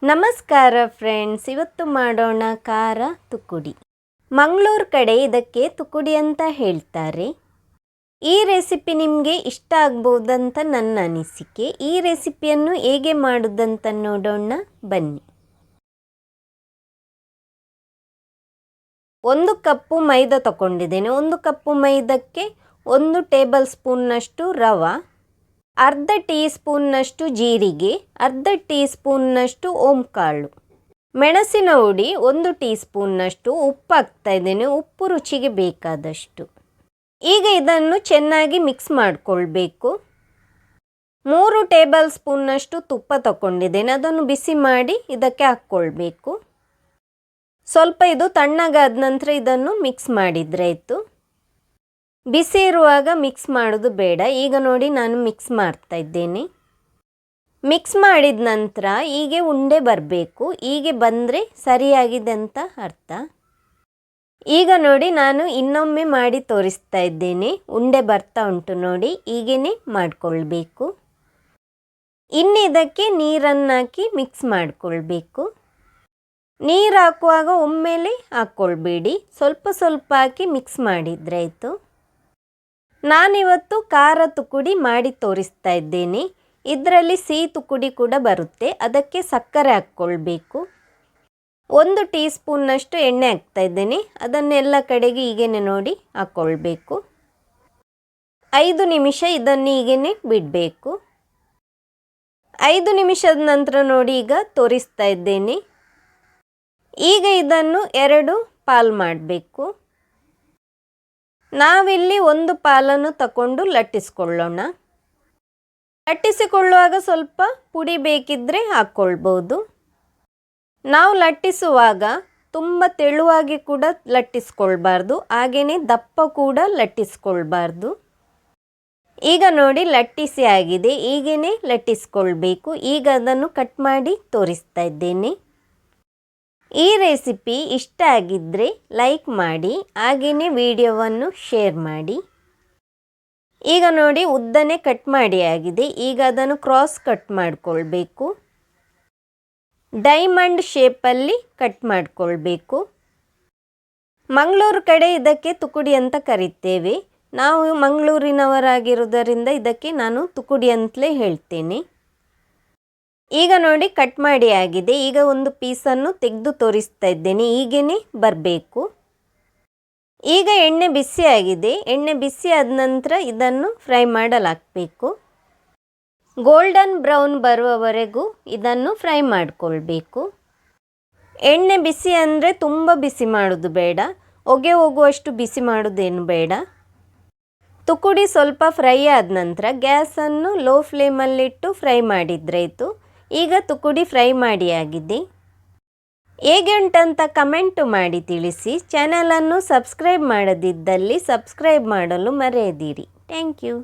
ನಮಸ್ಕಾರ ಫ್ರೆಂಡ್ಸ್, ಇವತ್ತು ಮಾಡೋಣ ಖಾರ ತುಕ್ಕುಡಿ. ಮಂಗಳೂರು ಕಡೆ ಇದಕ್ಕೆ ತುಕ್ಕುಡಿ ಅಂತ ಹೇಳ್ತಾರೆ. ಈ ರೆಸಿಪಿ ನಿಮಗೆ ಇಷ್ಟ ಆಗ್ಬೋದಂತ ನನ್ನ ಅನಿಸಿಕೆ. ಈ ರೆಸಿಪಿಯನ್ನು ಹೇಗೆ ಮಾಡೋದಂತ ನೋಡೋಣ ಬನ್ನಿ. 1 ಕಪ್ಪು ಮೈದಾ ತಗೊಂಡಿದ್ದೇನೆ. 1 ಕಪ್ಪು ಮೈದಕ್ಕೆ 1 ಟೇಬಲ್ ಸ್ಪೂನ್ನಷ್ಟು ರವೆ, ಅರ್ಧ ಟೀ ಸ್ಪೂನ್ನಷ್ಟು ಜೀರಿಗೆ, ಅರ್ಧ ಟೀ ಸ್ಪೂನ್ನಷ್ಟು ಓಂಕಾಳು, ಮೆಣಸಿನ ಹುಡಿ 1 ಟೀ ಸ್ಪೂನ್ನಷ್ಟು, ಉಪ್ಪು ಹಾಕ್ತಾ ಇದ್ದೇನೆ, ಉಪ್ಪು ರುಚಿಗೆ ಬೇಕಾದಷ್ಟು. ಈಗ ಇದನ್ನು ಚೆನ್ನಾಗಿ ಮಿಕ್ಸ್ ಮಾಡಿಕೊಳ್ಬೇಕು. 3 ಟೇಬಲ್ ಸ್ಪೂನ್ನಷ್ಟು ತುಪ್ಪ ತಗೊಂಡಿದ್ದೇನೆ, ಅದನ್ನು ಬಿಸಿ ಮಾಡಿ ಇದಕ್ಕೆ ಹಾಕ್ಕೊಳ್ಬೇಕು. ಸ್ವಲ್ಪ ಇದು ತಣ್ಣಗಾದ ನಂತರ ಇದನ್ನು ಮಿಕ್ಸ್ ಮಾಡಿದ್ರಾಯಿತು. ಬಿಸಿ ಇರುವಾಗ ಮಿಕ್ಸ್ ಮಾಡೋದು ಬೇಡ. ಈಗ ನೋಡಿ ನಾನು ಮಿಕ್ಸ್ ಮಾಡ್ತಾ ಇದ್ದೇನೆ. ಮಿಕ್ಸ್ ಮಾಡಿದ ನಂತರ ಹೀಗೆ ಉಂಡೆ ಬರಬೇಕು. ಹೀಗೆ ಬಂದರೆ ಸರಿಯಾಗಿದೆ ಅಂತ ಅರ್ಥ. ಈಗ ನೋಡಿ ನಾನು ಇನ್ನೊಮ್ಮೆ ಮಾಡಿ ತೋರಿಸ್ತಾ ಇದ್ದೇನೆ. ಉಂಡೆ ಬರ್ತಾ ಉಂಟು ನೋಡಿ, ಹೀಗೇ ಮಾಡಿಕೊಳ್ಬೇಕು. ಇನ್ನು ಇದಕ್ಕೆ ನೀರನ್ನು ಹಾಕಿ ಮಿಕ್ಸ್ ಮಾಡಿಕೊಳ್ಬೇಕು. ನೀರು ಹಾಕುವಾಗ ಒಮ್ಮೆಲೆ ಹಾಕ್ಕೊಳ್ಬೇಡಿ, ಸ್ವಲ್ಪ ಸ್ವಲ್ಪ ಹಾಕಿ ಮಿಕ್ಸ್ ಮಾಡಿದ್ರಾಯಿತು. ನಾನಿವತ್ತು ಖಾರ ತುಕ್ಕುಡಿ ಮಾಡಿ ತೋರಿಸ್ತಾ ಇದ್ದೇನೆ. ಇದರಲ್ಲಿ ಸಿಹಿ ತುಕ್ಕುಡಿ ಕೂಡ ಬರುತ್ತೆ. ಅದಕ್ಕೆ ಸಕ್ಕರೆ ಹಾಕ್ಕೊಳ್ಬೇಕು. 1 ಟೀ ಸ್ಪೂನ್ನಷ್ಟು ಎಣ್ಣೆ ಹಾಕ್ತಾ ಇದ್ದೇನೆ. ಅದನ್ನೆಲ್ಲ ಕಡೆಗೆ ಹೀಗೇನೆ ನೋಡಿ ಹಾಕ್ಕೊಳ್ಬೇಕು. 5 ನಿಮಿಷ ಇದನ್ನು ಹೀಗೇನೆ ಬಿಡಬೇಕು. 5 ನಿಮಿಷದ ನಂತರ ನೋಡಿ ಈಗ ತೋರಿಸ್ತಾ ಇದ್ದೇನೆ. ಈಗ ಇದನ್ನು 2 ಪಾಲು ಮಾಡಬೇಕು. ನಾವಿಲ್ಲಿ 1 ಪಾಲನ್ನು ತಗೊಂಡು ಲಟ್ಟಿಸ್ಕೊಳ್ಳೋಣ. ಲಟ್ಟಿಸಿಕೊಳ್ಳುವಾಗ ಸ್ವಲ್ಪ ಪುಡಿ ಬೇಕಿದ್ದರೆ ಹಾಕ್ಕೊಳ್ಬೋದು. ನಾವು ಲಟ್ಟಿಸುವಾಗ ತುಂಬ ತೆಳುವಾಗಿ ಕೂಡ ಲಟ್ಟಿಸ್ಕೊಳ್ಬಾರ್ದು, ಹಾಗೆಯೇ ದಪ್ಪ ಕೂಡ ಲಟ್ಟಿಸ್ಕೊಳ್ಬಾರ್ದು. ಈಗ ನೋಡಿ ಲಟ್ಟಿಸಿ ಆಗಿದೆ, ಹೀಗೇ ಲಟ್ಟಿಸ್ಕೊಳ್ಬೇಕು. ಈಗ ಅದನ್ನು ಕಟ್ ಮಾಡಿ ತೋರಿಸ್ತಾ ಇದ್ದೇನೆ. ಈ ರೆಸಿಪಿ ಇಷ್ಟ ಆಗಿದ್ದರೆ ಲೈಕ್ ಮಾಡಿ, ಹಾಗೆಯೇ ವಿಡಿಯೋವನ್ನು ಶೇರ್ ಮಾಡಿ. ಈಗ ನೋಡಿ ಉದ್ದನೆ ಕಟ್ ಮಾಡಿ ಆಗಿದೆ. ಈಗ ಅದನ್ನು ಕ್ರಾಸ್ ಕಟ್ ಮಾಡಿಕೊಳ್ಬೇಕು. ಡೈಮಂಡ್ ಶೇಪಲ್ಲಿ ಕಟ್ ಮಾಡಿಕೊಳ್ಬೇಕು. ಮಂಗಳೂರು ಕಡೆ ಇದಕ್ಕೆ ತುಕ್ಕುಡಿ ಅಂತ ಕರಿತೇವೆ. ನಾವು ಮಂಗಳೂರಿನವರಾಗಿರುವುದರಿಂದ ಇದಕ್ಕೆ ನಾನು ತುಕ್ಕುಡಿ ಅಂತಲೇ ಹೇಳ್ತೇನೆ. ಈಗ ನೋಡಿ ಕಟ್ ಮಾಡಿ ಆಗಿದೆ. ಈಗ ಒಂದು ಪೀಸನ್ನು ತೆಗೆದು ತೋರಿಸ್ತಾ ಇದ್ದೇನೆ. ಹೀಗೇ ಬರಬೇಕು. ಈಗ ಎಣ್ಣೆ ಬಿಸಿ ಆಗಿದೆ. ಎಣ್ಣೆ ಬಿಸಿ ಆದ ನಂತರ ಇದನ್ನು ಫ್ರೈ ಮಾಡಲಾಗಬೇಕು. ಗೋಲ್ಡನ್ ಬ್ರೌನ್ ಬರುವವರೆಗೂ ಇದನ್ನು ಫ್ರೈ ಮಾಡಿಕೊಳ್ಬೇಕು. ಎಣ್ಣೆ ಬಿಸಿ ಅಂದರೆ ತುಂಬ ಬಿಸಿ ಮಾಡೋದು ಬೇಡ, ಹೊಗೆ ಹೋಗುವಷ್ಟು ಬಿಸಿ ಮಾಡೋದೇನು ಬೇಡ. ತುಕ್ಕುಡಿ ಸ್ವಲ್ಪ ಫ್ರೈ ಆದ ನಂತರ ಗ್ಯಾಸನ್ನು ಲೋ ಫ್ಲೇಮಲ್ಲಿಟ್ಟು ಫ್ರೈ ಮಾಡಿದ್ರಾಯಿತು. ಈಗ ತುಕ್ಕುಡಿ ಫ್ರೈ ಮಾಡಿ ಆಗಿದೆ. ಹೇಗೆ ಉಂಟಂತ ಕಮೆಂಟು ಮಾಡಿ ತಿಳಿಸಿ. ಚಾನಲನ್ನು ಸಬ್ಸ್ಕ್ರೈಬ್ ಮಾಡದಿದ್ದಲ್ಲಿ ಸಬ್ಸ್ಕ್ರೈಬ್ ಮಾಡಲು ಮರೆಯದಿರಿ. Thank you.